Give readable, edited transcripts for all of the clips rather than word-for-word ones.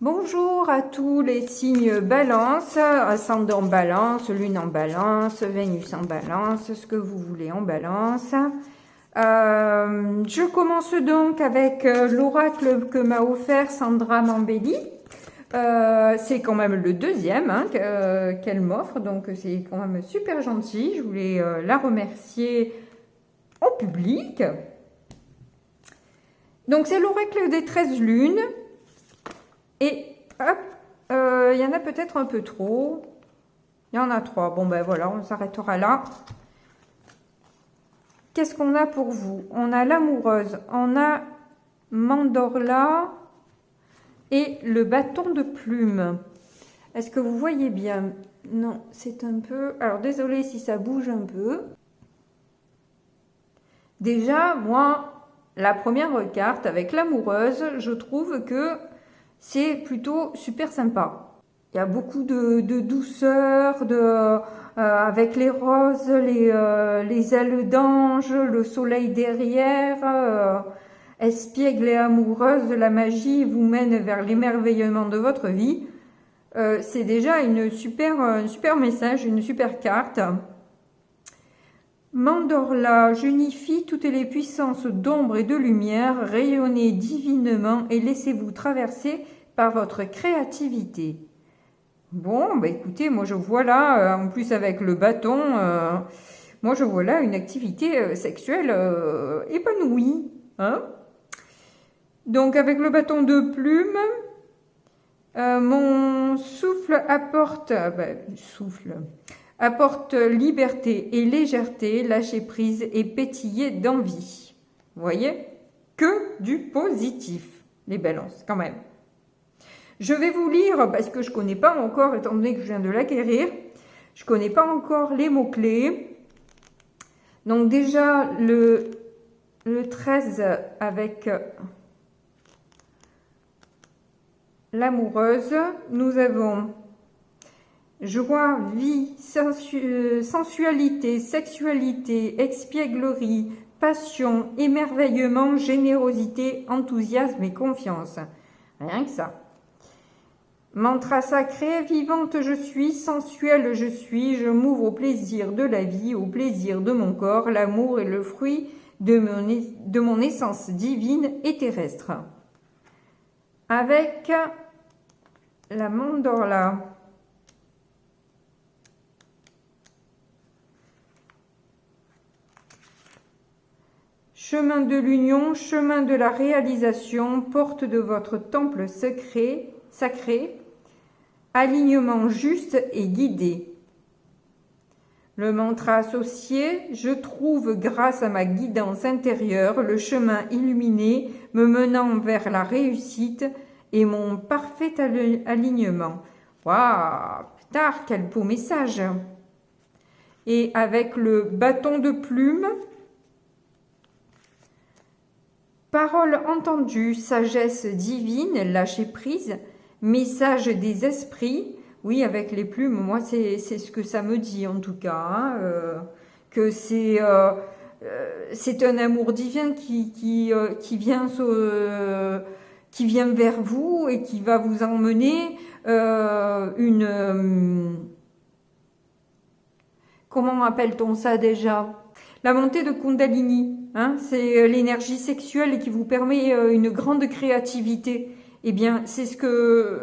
Bonjour à tous les signes balance, ascendant balance, lune en balance, Vénus en balance, ce que vous voulez en balance. Je commence donc avec l'oracle que m'a offert Sandra Mambelli. C'est quand même le deuxième qu'elle m'offre, donc c'est quand même super gentil. Je voulais la remercier en public. Donc c'est l'oracle des 13 lunes. Et hop, il y en a peut-être un peu trop. Il y en a 3. Bon ben voilà, on s'arrêtera là. Qu'est-ce qu'on a pour vous? On a l'amoureuse, on a Mandorla et le bâton de plume. Est-ce que vous voyez bien? Non, c'est un peu... Alors désolé si ça bouge un peu. Déjà, moi, la première carte avec l'amoureuse, je trouve que c'est plutôt super sympa. Il y a beaucoup de douceur, avec les roses, les ailes d'ange, le soleil derrière. Espiègle et amoureuse, la magie vous mène vers l'émerveillement de votre vie. C'est déjà un super message, une super carte. Mandorla, j'unifie toutes les puissances d'ombre et de lumière, rayonnez divinement et laissez-vous traverser par votre créativité. Bon, bah écoutez, moi je vois là, en plus avec le bâton, moi je vois là une activité sexuelle épanouie. Hein. Donc avec le bâton de plume, mon souffle apporte liberté et légèreté, lâcher prise et pétiller d'envie. Vous voyez? Que du positif, les balances, quand même. Je vais vous lire, parce que je ne connais pas encore, étant donné que je viens de l'acquérir, je ne connais pas encore les mots-clés. Donc déjà, le 13 avec l'amoureuse, nous avons joie, vie, sensualité, sexualité, espièglerie, passion, émerveillement, générosité, enthousiasme et confiance. Rien que ça. Mantra sacré, vivante je suis, sensuelle je suis, je m'ouvre au plaisir de la vie, au plaisir de mon corps, l'amour est le fruit de mon essence divine et terrestre. Avec la mandorla. Chemin de l'union, chemin de la réalisation, porte de votre temple sacré, alignement juste et guidé. Le mantra associé, je trouve grâce à ma guidance intérieure le chemin illuminé me menant vers la réussite et mon parfait alignement. Waouh, putain, quel beau message! Et avec le bâton de plume, parole entendue, sagesse divine, lâcher prise, message des esprits. Oui, avec les plumes, moi, c'est ce que ça me dit, en tout cas. Que c'est un amour divin qui vient vers vous et qui va vous emmener comment appelle-t-on ça déjà? La montée de Kundalini. Hein, c'est l'énergie sexuelle qui vous permet une grande créativité. Eh bien, c'est ce que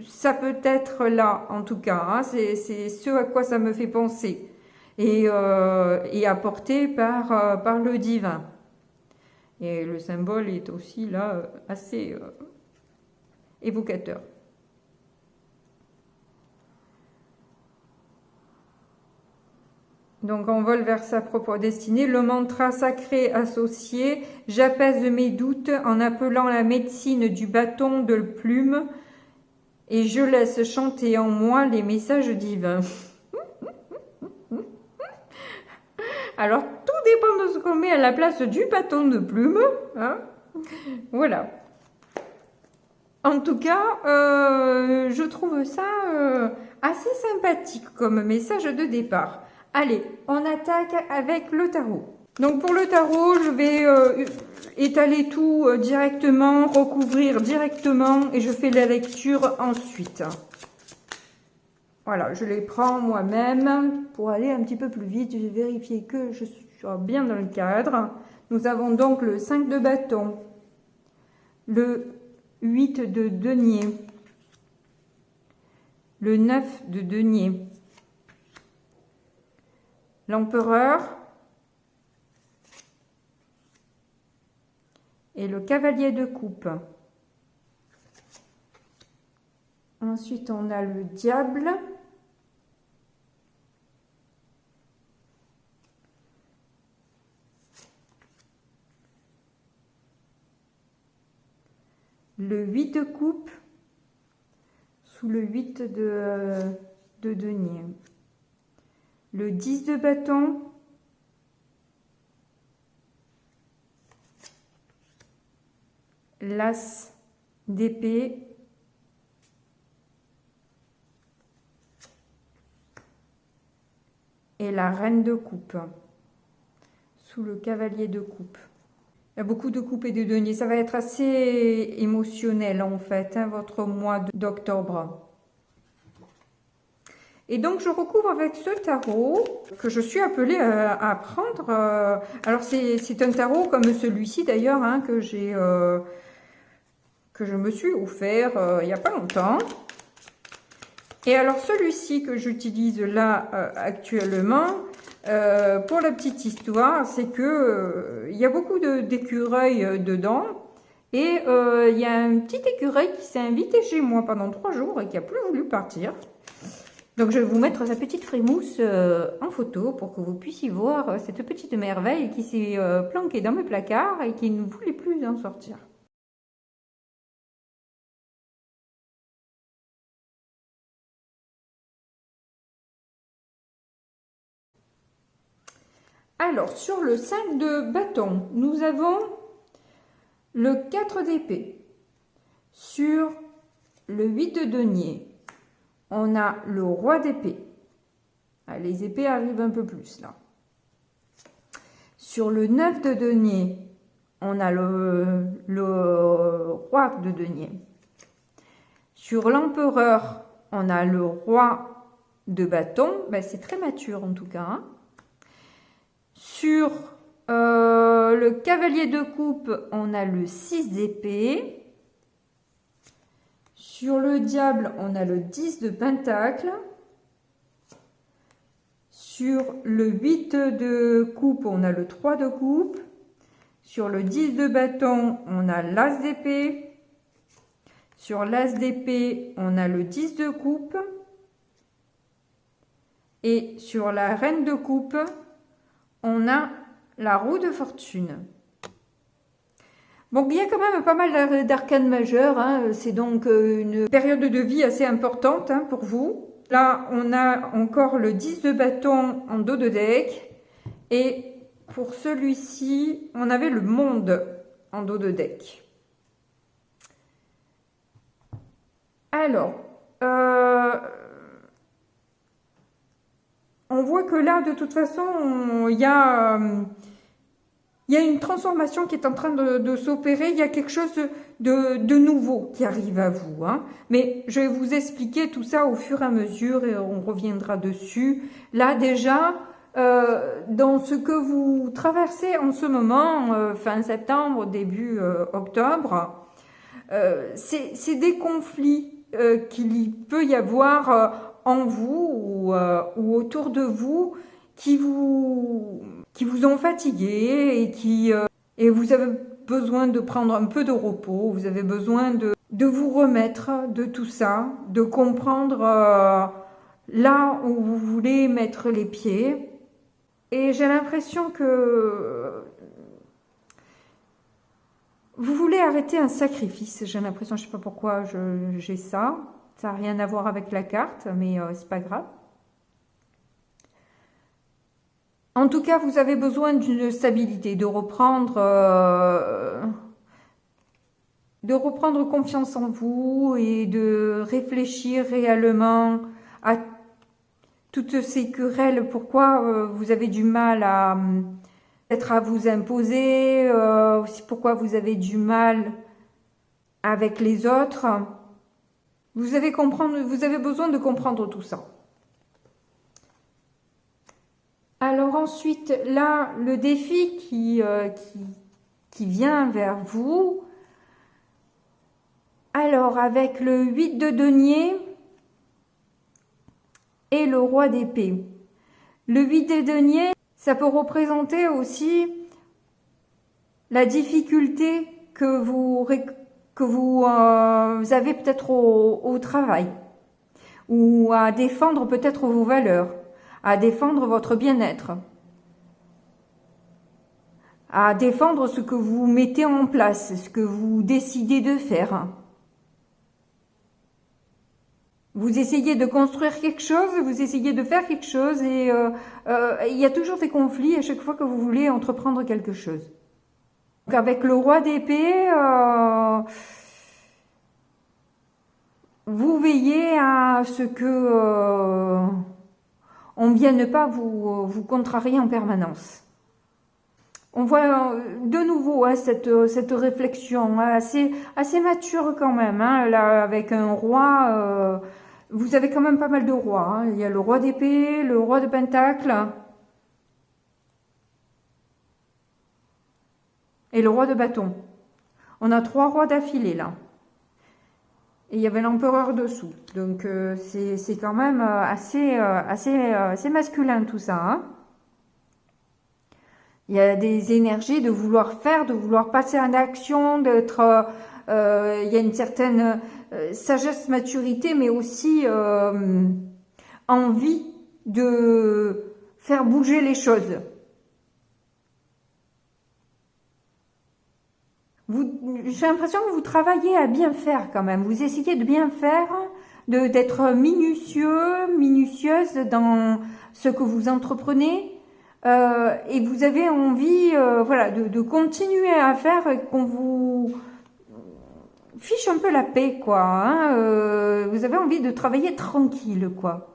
ça peut être là, en tout cas. Hein, c'est ce à quoi ça me fait penser. Et apporté par le divin. Et le symbole est aussi là assez évocateur. Donc on vole vers sa propre destinée. Le mantra sacré associé, j'apaise mes doutes en appelant la médecine du bâton de plume et je laisse chanter en moi les messages divins. Alors tout dépend de ce qu'on met à la place du bâton de plume. Hein, voilà. En tout cas, je trouve ça assez sympathique comme message de départ. Allez, on attaque avec le tarot. Donc pour le tarot, je vais étaler tout directement, recouvrir directement et je fais la lecture ensuite. Voilà, je les prends moi-même pour aller un petit peu plus vite. Je vais vérifier que je sois bien dans le cadre. Nous avons donc le 5 de bâton, le 8 de denier, le 9 de denier, l'empereur et le cavalier de coupe. Ensuite, on a le diable, le 8 de coupe sous le 8 de denier, le 10 de bâton, l'as d'épée et la reine de coupe sous le cavalier de coupe. Il y a beaucoup de coupes et de deniers. Ça va être assez émotionnel en fait, hein, votre mois d'octobre. Et donc je recouvre avec ce tarot que je suis appelée à prendre. Alors c'est un tarot comme celui-ci d'ailleurs, hein, que je me suis offert il n'y a pas longtemps. Et alors celui-ci que j'utilise là actuellement, pour la petite histoire, c'est que il y a beaucoup d'écureuils dedans. Et il y a un petit écureuil qui s'est invité chez moi pendant 3 jours et qui a plus voulu partir. Donc je vais vous mettre sa petite frimousse en photo pour que vous puissiez voir cette petite merveille qui s'est planquée dans mes placards et qui ne voulait plus en sortir. Alors, sur le 5 de bâton, nous avons le 4 d'épée. Sur le 8 de denier, on a le roi d'épée. Ah, les épées arrivent un peu plus là. Sur le 9 de denier, on a le roi de denier. Sur l'empereur, on a le roi de bâton. Ben, c'est très mature en tout cas, hein. Sur le cavalier de coupe, on a le 6 d'épée. Sur le diable, on a le 10 de pentacle. Sur le 8 de coupe, on a le 3 de coupe. Sur le 10 de bâton, on a l'as d'épée. Sur l'as d'épée, on a le 10 de coupe. Et sur la reine de coupe, on a la roue de fortune. Bon, il y a quand même pas mal d'arcanes majeures, hein. C'est donc une période de vie assez importante, hein, pour vous. Là, on a encore le 10 de bâton en dos de deck. Et pour celui-ci, on avait le monde en dos de deck. Alors, on voit que là, de toute façon, il y a une transformation qui est en train de s'opérer. Il y a quelque chose de nouveau qui arrive à vous, hein. Mais je vais vous expliquer tout ça au fur et à mesure et on reviendra dessus. Là, déjà, dans ce que vous traversez en ce moment, fin septembre, début octobre, c'est des conflits qu'il peut y avoir en vous ou autour de vous qui vous ont fatigué et vous avez besoin de prendre un peu de repos, vous avez besoin de vous remettre de tout ça, de comprendre là où vous voulez mettre les pieds. Et j'ai l'impression que vous voulez arrêter un sacrifice. J'ai l'impression, je ne sais pas pourquoi j'ai ça. Ça n'a rien à voir avec la carte, mais c'est pas grave. En tout cas, vous avez besoin d'une stabilité, de reprendre confiance en vous et de réfléchir réellement à toutes ces querelles. Pourquoi vous avez du mal peut-être à vous imposer, pourquoi vous avez du mal avec les autres. Vous avez besoin de comprendre tout ça. Alors ensuite, là, le défi qui vient vers vous. Alors, avec le 8 de denier et le roi d'épée. Le 8 de denier, ça peut représenter aussi la difficulté que vous avez peut-être au travail, ou à défendre peut-être vos valeurs, à défendre votre bien-être, à défendre ce que vous mettez en place, ce que vous décidez de faire. Vous essayez de construire quelque chose, vous essayez de faire quelque chose, et il y a toujours des conflits à chaque fois que vous voulez entreprendre quelque chose. Donc avec le roi d'épée, vous veillez à ce que on ne vienne pas vous contrarier en permanence. On voit de nouveau cette réflexion assez mature quand même, hein, là, avec un roi. Vous avez quand même pas mal de rois. Hein. Il y a le roi d'épée, le roi de pentacle et le roi de bâton. On a 3 rois d'affilée là. Et il y avait l'empereur dessous. Donc c'est quand même assez masculin tout ça. Hein. Il y a des énergies de vouloir faire, de vouloir passer en action, d'être... il y a une certaine sagesse, maturité, mais aussi envie de faire bouger les choses. J'ai l'impression que vous travaillez à bien faire quand même. Vous essayez de bien faire, d'être minutieuse dans ce que vous entreprenez. Et vous avez envie voilà, de continuer à faire, qu'on vous fiche un peu la paix, quoi. Hein, vous avez envie de travailler tranquille, quoi.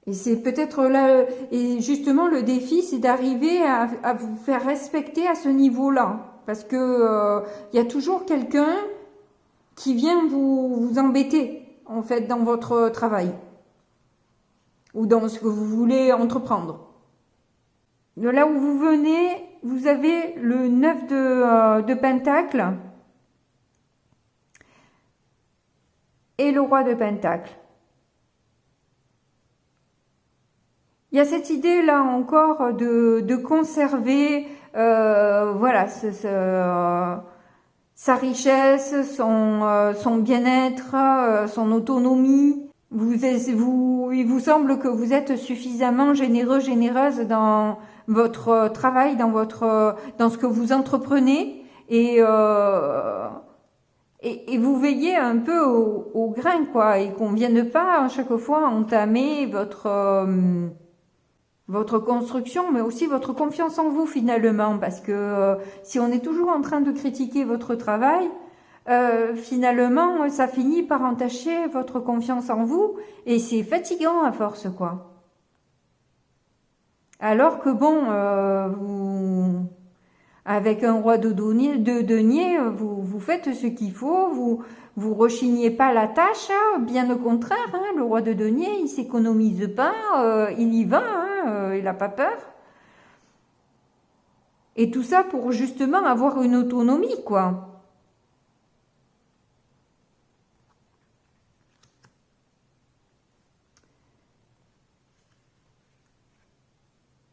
Et c'est peut-être là, et justement le défi, c'est d'arriver à vous faire respecter à ce niveau-là. Parce que y a toujours quelqu'un qui vient vous embêter, en fait, dans votre travail. Ou dans ce que vous voulez entreprendre. De là où vous venez, vous avez le 9 de pentacle et le roi de pentacle. Il y a cette idée là encore de conserver voilà, sa richesse, son bien-être, son autonomie. Il vous semble que vous êtes suffisamment généreux, généreuse dans votre travail, dans ce que vous entreprenez, et vous veillez un peu au grain, quoi, et qu'on vienne pas à chaque fois entamer votre construction, mais aussi votre confiance en vous finalement, parce que si on est toujours en train de critiquer votre travail, finalement, ça finit par entacher votre confiance en vous, et c'est fatigant à force, quoi. Alors que bon, avec un roi de denier, vous faites ce qu'il faut, vous rechignez pas la tâche, hein, bien au contraire, hein, le roi de denier, il s'économise pas, il y va, hein, il n'a pas peur. Et tout ça pour justement avoir une autonomie, quoi.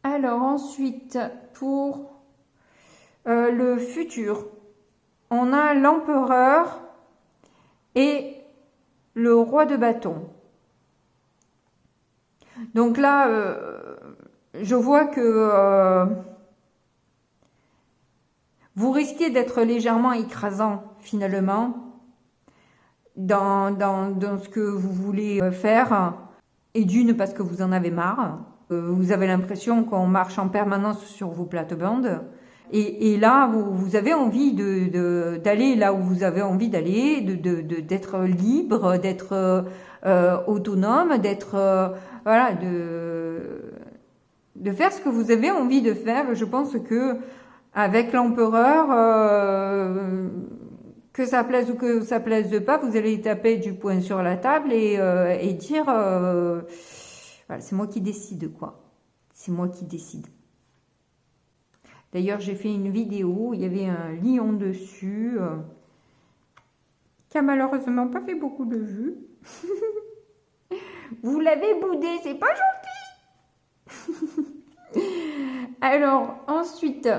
Alors ensuite, pour le futur, on a l'empereur et le roi de bâton. Donc là, je vois que vous risquez d'être légèrement écrasant finalement dans ce que vous voulez faire, et d'une parce que vous en avez marre. Vous avez l'impression qu'on marche en permanence sur vos plates-bandes, Et là, vous avez envie d'aller là où vous avez envie d'aller, d'être libre, d'être autonome, d'être voilà, de faire ce que vous avez envie de faire. Je pense que avec l'empereur, que ça plaise ou que ça plaise pas, vous allez taper du poing sur la table et dire voilà, c'est moi qui décide, quoi. C'est moi qui décide. D'ailleurs, j'ai fait une vidéo, il y avait un lion dessus, qui a malheureusement pas fait beaucoup de vues. Vous l'avez boudé, c'est pas gentil. Alors, ensuite,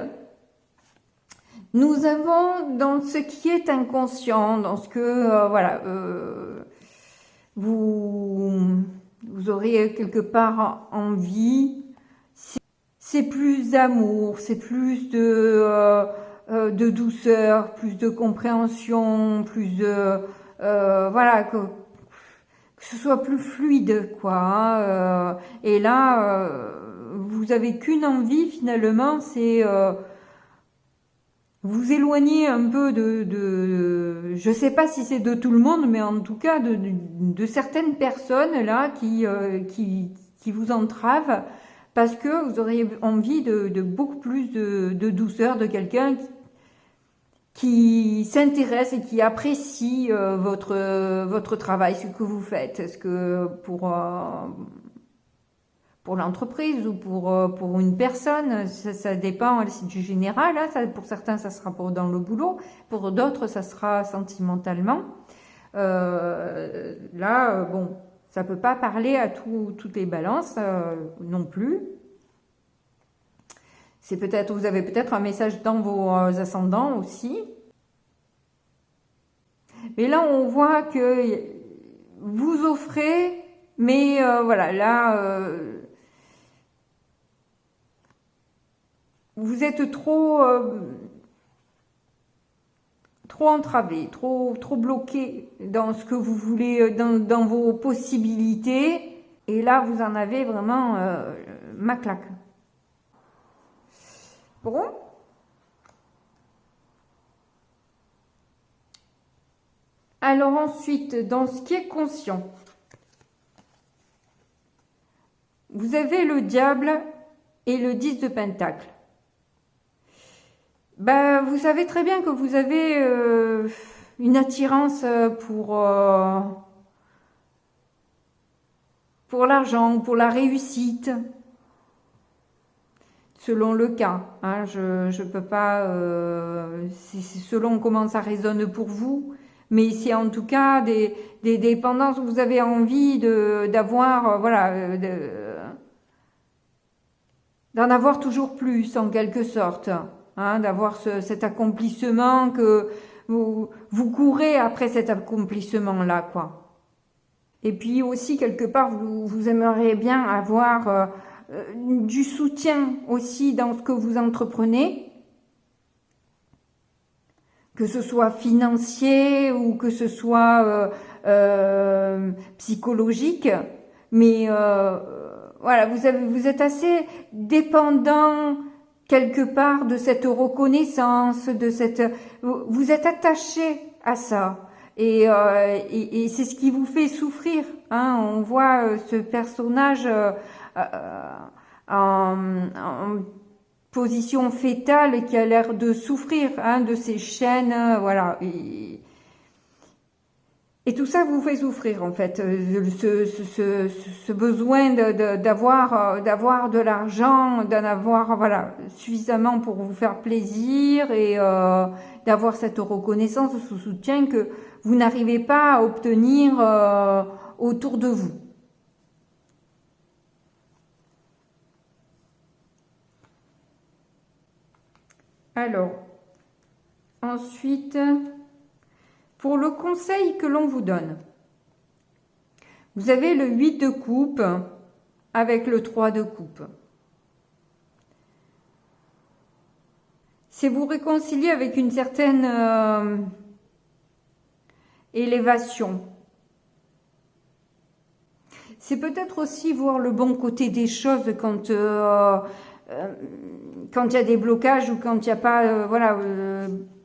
nous avons dans ce qui est inconscient, dans ce que, voilà, vous aurez quelque part envie, c'est plus d'amour, c'est plus de douceur, plus de compréhension, plus de voilà, que ce soit plus fluide, quoi. Hein, et là, vous avez qu'une envie finalement, c'est vous éloigner un peu je sais pas si c'est de tout le monde, mais en tout cas de certaines personnes là qui vous entravent, parce que vous auriez envie de beaucoup plus de douceur, de quelqu'un qui s'intéresse et qui apprécie votre travail, ce que vous faites. Est-ce que pour l'entreprise ou pour une personne, ça dépend, c'est du général, hein, ça, pour certains ça sera dans le boulot, pour d'autres ça sera sentimentalement. Là, bon, ça peut pas parler à toutes les balances non plus. C'est peut-être, vous avez peut-être un message dans vos ascendants aussi. Mais là, on voit que vous offrez, mais voilà, là, vous êtes trop entravé, trop bloqué dans ce que vous voulez, dans vos possibilités. Et là, vous en avez vraiment ma claque. Bon. Alors ensuite, dans ce qui est conscient, vous avez le diable et le 10 de pentacle. Ben, vous savez très bien que vous avez une attirance pour l'argent, pour la réussite, selon le cas. Hein, je peux pas, c'est selon comment ça résonne pour vous, mais c'est en tout cas des dépendances où vous avez envie d'avoir, voilà, d'en avoir toujours plus en quelque sorte. Hein, d'avoir cet accomplissement, que vous courez après cet accomplissement-là, quoi. Et puis aussi, quelque part, vous aimeriez bien avoir du soutien aussi dans ce que vous entreprenez, que ce soit financier ou que ce soit psychologique, mais voilà, vous êtes assez dépendant quelque part de cette reconnaissance, vous êtes attaché à ça, et c'est ce qui vous fait souffrir. Hein. On voit ce personnage en position fétale qui a l'air de souffrir, hein, de ces chaînes, voilà. Et tout ça vous fait souffrir, en fait, ce besoin d'avoir de l'argent, d'en avoir, voilà, suffisamment pour vous faire plaisir, et d'avoir cette reconnaissance, ce soutien que vous n'arrivez pas à obtenir autour de vous. Alors, ensuite, pour le conseil que l'on vous donne, vous avez le 8 de coupe avec le 3 de coupe. C'est vous réconcilier avec une certaine élévation. C'est peut-être aussi voir le bon côté des choses quand quand il y a des blocages ou quand il n'y a pas, voilà,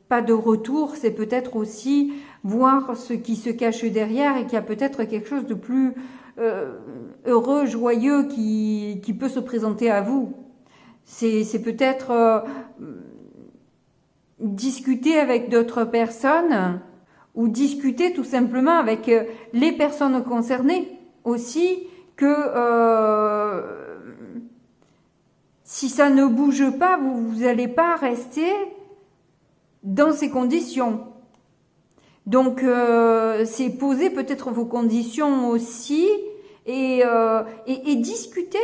pas de retour, c'est peut-être aussi voir ce qui se cache derrière et qu'il y a peut-être quelque chose de plus heureux, joyeux qui peut se présenter à vous. C'est peut-être discuter avec d'autres personnes ou discuter tout simplement avec les personnes concernées aussi, que si ça ne bouge pas, vous n'allez pas rester dans ces conditions. Donc c'est poser peut-être vos conditions aussi et discuter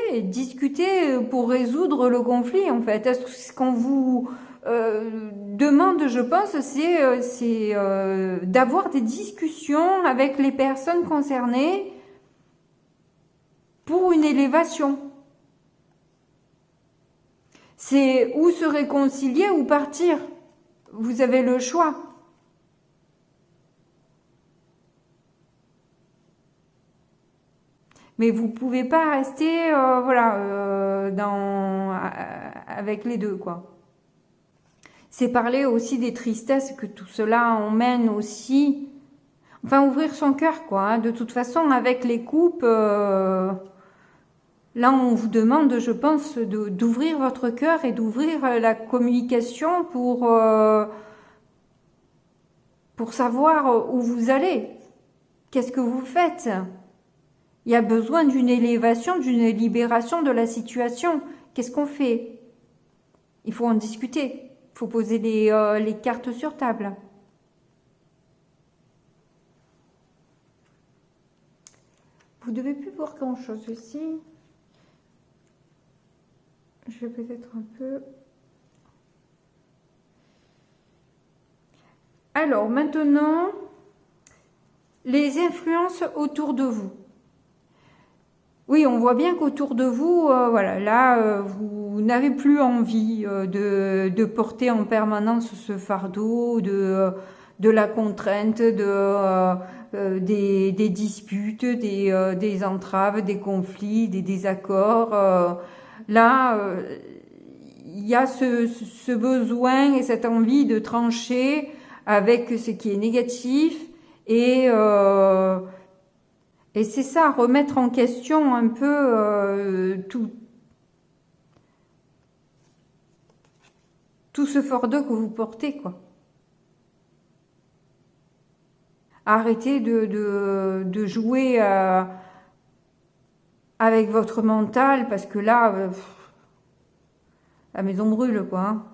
pour résoudre le conflit en fait. Ce qu'on vous demande, je pense, c'est d'avoir des discussions avec les personnes concernées pour une élévation. C'est ou se réconcilier ou partir. Vous avez le choix. Mais vous pouvez pas rester, voilà, avec les deux, quoi. C'est parler aussi des tristesses que tout cela emmène aussi. Enfin, ouvrir son cœur, quoi. Hein. De toute façon, avec les coupes, là, on vous demande, je pense, d'ouvrir votre cœur et d'ouvrir la communication pour savoir où vous allez. Qu'est-ce que vous faites ? Il y a besoin d'une élévation, d'une libération de la situation. Qu'est-ce qu'on fait ? Il faut en discuter. Il faut poser les cartes sur table. Vous devez plus voir grand-chose ici. Je vais peut-être un peu... Alors, maintenant, les influences autour de vous. Oui, on voit bien qu'autour de vous, voilà, là, vous n'avez plus envie de porter en permanence ce fardeau, de la contrainte, des disputes, des entraves, des conflits, des désaccords. Là, il y a ce besoin et cette envie de trancher avec ce qui est négatif et c'est ça, remettre en question un peu tout ce fardeau que vous portez, quoi. Arrêtez de jouer avec votre mental, parce que là, la maison brûle, quoi. Hein.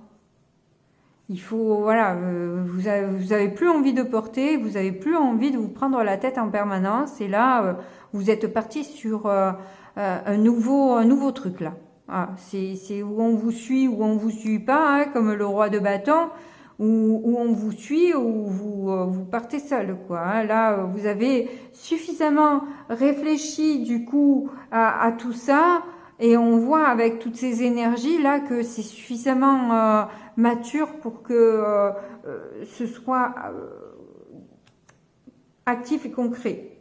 Il faut, voilà, vous avez plus envie de porter, vous avez plus envie de vous prendre la tête en permanence, et là, vous êtes parti sur un nouveau truc, là. Ah, c'est où on vous suit, ou on vous suit pas, hein, comme le roi de bâton, où on vous suit, ou vous partez seul, quoi. Hein. Là, vous avez suffisamment réfléchi, du coup, à tout ça, et on voit avec toutes ces énergies là que c'est suffisamment mature pour que ce soit actif et concret.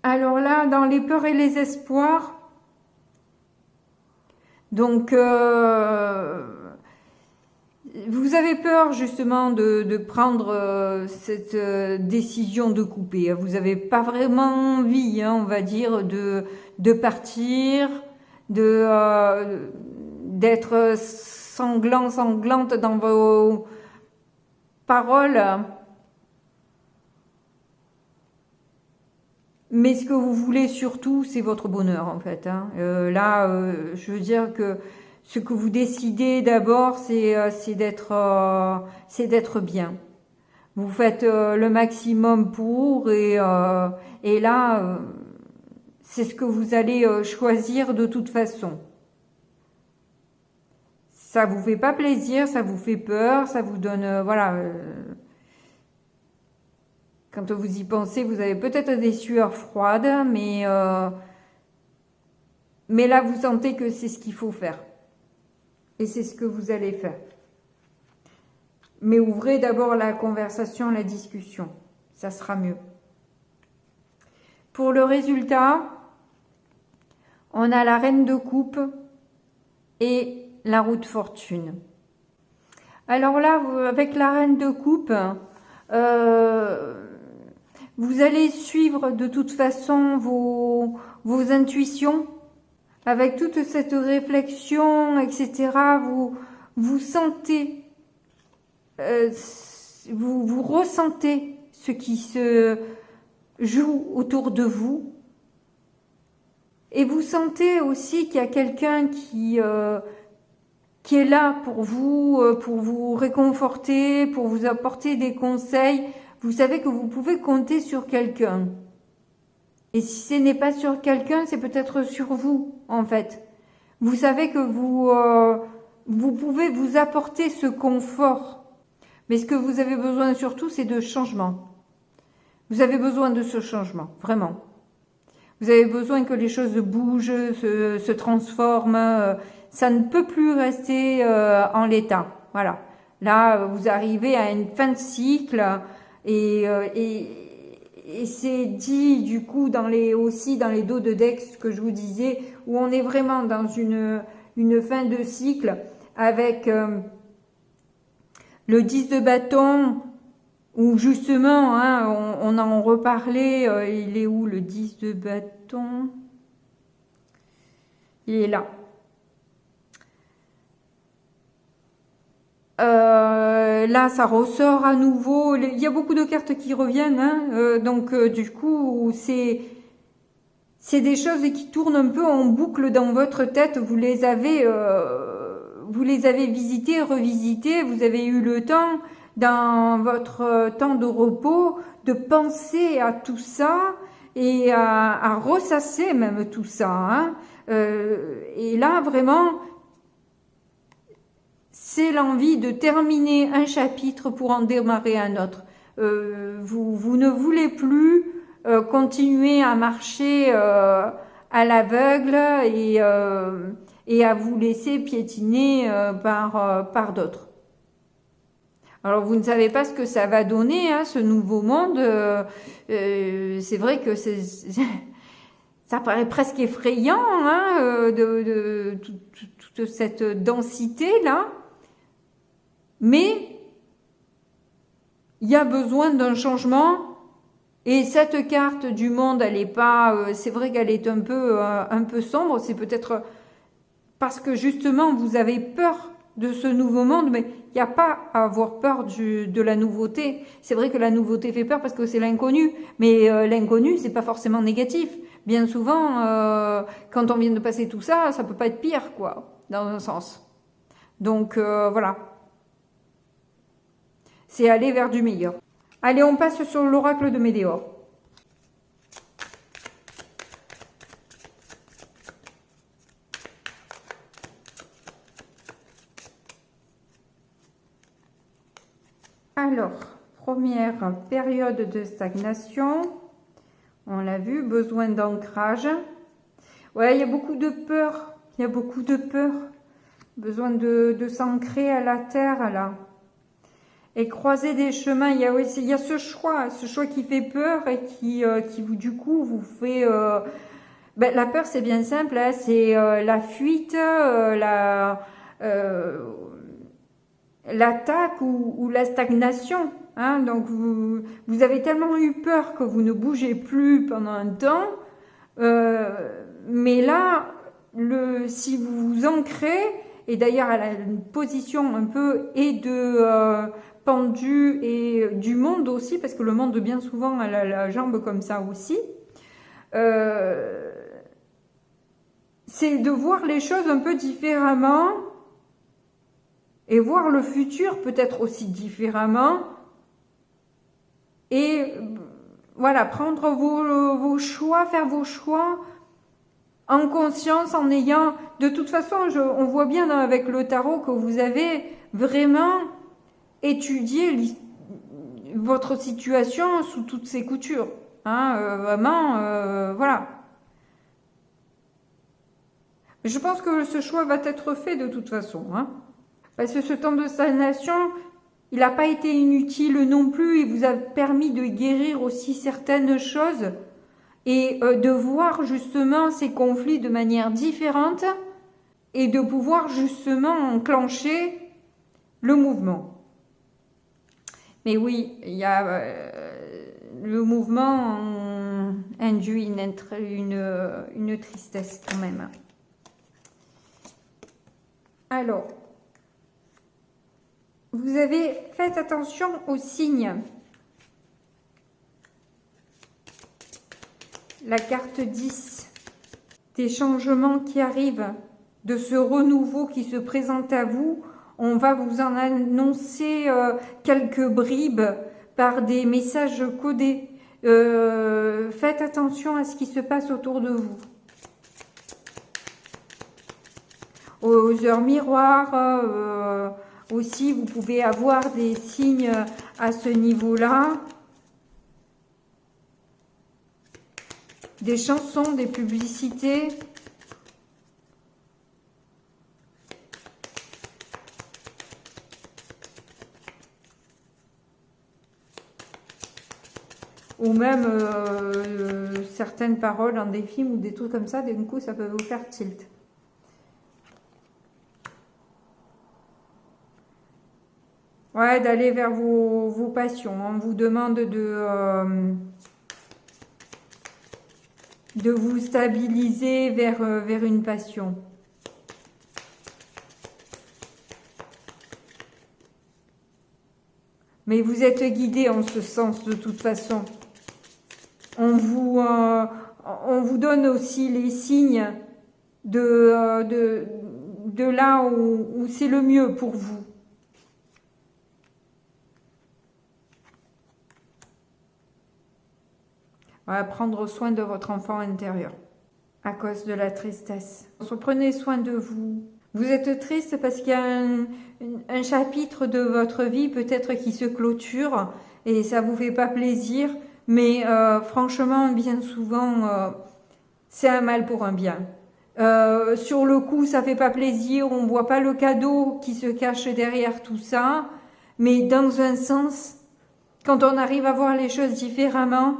Alors là, dans les peurs et les espoirs, donc vous avez peur justement de prendre cette décision de couper. Vous n'avez pas vraiment envie, hein, on va dire, de partir, d'être sanglante dans vos paroles. Mais ce que vous voulez surtout, c'est votre bonheur, en fait. Hein. Là, je veux dire que ce que vous décidez d'abord, c'est d'être bien. Vous faites le maximum pour, et là, c'est ce que vous allez choisir de toute façon. Ça vous fait pas plaisir, ça vous fait peur, ça vous donne, voilà. Quand vous y pensez, vous avez peut-être des sueurs froides, mais là, vous sentez que c'est ce qu'il faut faire. Et c'est ce que vous allez faire. Mais ouvrez d'abord la conversation, la discussion. Ça sera mieux. Pour le résultat, on a la reine de coupe et la roue de fortune. Alors là, avec la reine de coupe, vous allez suivre de toute façon vos intuitions. Avec toute cette réflexion, etc., vous sentez, vous ressentez ce qui se joue autour de vous. Et vous sentez aussi qu'il y a quelqu'un qui est là pour vous réconforter, pour vous apporter des conseils. Vous savez que vous pouvez compter sur quelqu'un. Et si ce n'est pas sur quelqu'un, c'est peut-être sur vous, en fait. Vous savez que vous pouvez vous apporter ce confort. Mais ce que vous avez besoin surtout, c'est de changement. Vous avez besoin de ce changement, vraiment. Vous avez besoin que les choses bougent, se transforment. Ça ne peut plus rester en l'état. Voilà. Là, vous arrivez à une fin de cycle et c'est dit du coup aussi dans les dos de deck, ce que je vous disais, où on est vraiment dans une fin de cycle avec le 10 de bâton, où justement, hein, on en reparlait, il est où le 10 de bâton? Il est là. Là, ça ressort à nouveau. Il y a beaucoup de cartes qui reviennent, hein, donc du coup, c'est des choses qui tournent un peu en boucle dans votre tête. Vous les avez visitées, revisitées. Vous avez eu le temps, dans votre temps de repos, de penser à tout ça et à ressasser même tout ça. Hein. Et là, vraiment, c'est l'envie de terminer un chapitre pour en démarrer un autre. Vous ne voulez plus continuer à marcher à l'aveugle et à vous laisser piétiner par d'autres. Alors vous ne savez pas ce que ça va donner, hein, ce nouveau monde. C'est vrai que ça paraît presque effrayant, hein, toute cette densité-là. Mais il y a besoin d'un changement. Et cette carte du monde, elle est pas. C'est vrai qu'elle est un peu sombre. C'est peut-être parce que justement vous avez peur de ce nouveau monde, mais il n'y a pas à avoir peur de la nouveauté. C'est vrai que la nouveauté fait peur parce que c'est l'inconnu, mais l'inconnu c'est pas forcément négatif. Bien souvent, quand on vient de passer tout ça, ça peut pas être pire, quoi, dans un sens. Donc voilà. C'est aller vers du meilleur. Allez, on passe sur l'oracle de Médéor. Alors, première période de stagnation. On l'a vu, besoin d'ancrage. Ouais, il y a beaucoup de peur. Il y a beaucoup de peur. Besoin de s'ancrer à la terre, là. Et croiser des chemins, il y a ce choix qui fait peur et qui du coup vous fait. La peur, c'est bien simple, hein, c'est la fuite, l'attaque ou la stagnation. Hein, donc vous avez tellement eu peur que vous ne bougez plus pendant un temps, mais là, si vous vous ancrez, et d'ailleurs elle a une position un peu pendu et du monde aussi, parce que le monde bien souvent elle a la jambe comme ça aussi, c'est de voir les choses un peu différemment et voir le futur peut-être aussi différemment et voilà, prendre vos choix, faire vos choix en conscience, en ayant, de toute façon on voit bien avec le tarot que vous avez vraiment étudier votre situation sous toutes ses coutures. Hein, vraiment, voilà. Je pense que ce choix va être fait de toute façon. Hein, parce que ce temps de stagnation, il n'a pas été inutile non plus. Il vous a permis de guérir aussi certaines choses et de voir justement ces conflits de manière différente et de pouvoir justement enclencher le mouvement. Mais oui, il y a le mouvement induit une tristesse quand même. Alors, vous avez fait attention aux signes. La carte 10, des changements qui arrivent, de ce renouveau qui se présente à vous. On va vous en annoncer quelques bribes par des messages codés. Faites attention à ce qui se passe autour de vous. Aux heures miroirs, aussi, vous pouvez avoir des signes à ce niveau-là. Des chansons, des publicités. Ou même certaines paroles dans des films ou des trucs comme ça, d'un coup, ça peut vous faire tilt. Ouais, d'aller vers vos passions. On vous demande de vous stabiliser vers une passion. Mais vous êtes guidé en ce sens de toute façon. On vous donne aussi les signes de là où c'est le mieux pour vous. Voilà, prendre soin de votre enfant intérieur à cause de la tristesse. Prenez soin de vous. Vous êtes triste parce qu'il y a un chapitre de votre vie peut-être qui se clôture et ça vous fait pas plaisir. Mais franchement, bien souvent, c'est un mal pour un bien. Sur le coup, ça fait pas plaisir, on voit pas le cadeau qui se cache derrière tout ça. Mais dans un sens, quand on arrive à voir les choses différemment,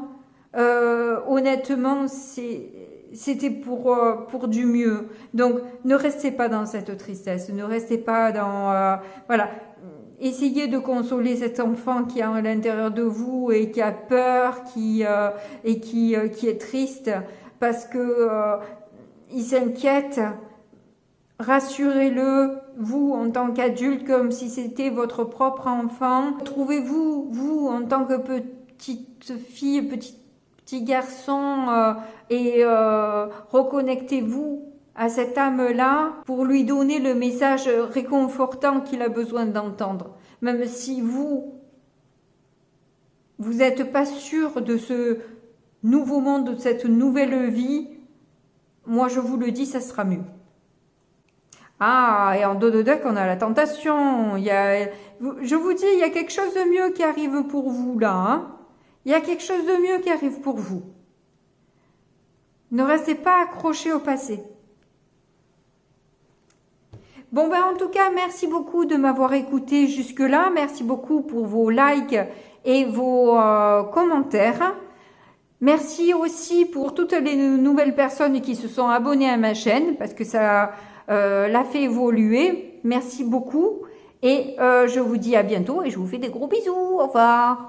honnêtement, c'était pour du mieux. Donc, ne restez pas dans cette tristesse, ne restez pas dans... voilà. Essayez de consoler cet enfant qui est à l'intérieur de vous et qui a peur, qui est triste parce que il s'inquiète. Rassurez-le, vous en tant qu'adulte, comme si c'était votre propre enfant. Trouvez-vous, vous en tant que petite fille, petit garçon, et reconnectez-vous à cette âme-là pour lui donner le message réconfortant qu'il a besoin d'entendre. Même si vous n'êtes pas sûr de ce nouveau monde, de cette nouvelle vie, moi je vous le dis, ça sera mieux. Ah, et en dos de deck, on a la tentation. Je vous dis, il y a quelque chose de mieux qui arrive pour vous là. Hein. Il y a quelque chose de mieux qui arrive pour vous. Ne restez pas accrochés au passé. Bon, ben en tout cas, merci beaucoup de m'avoir écouté jusque-là. Merci beaucoup pour vos likes et vos commentaires. Merci aussi pour toutes les nouvelles personnes qui se sont abonnées à ma chaîne parce que ça l'a fait évoluer. Merci beaucoup et je vous dis à bientôt et je vous fais des gros bisous. Au revoir.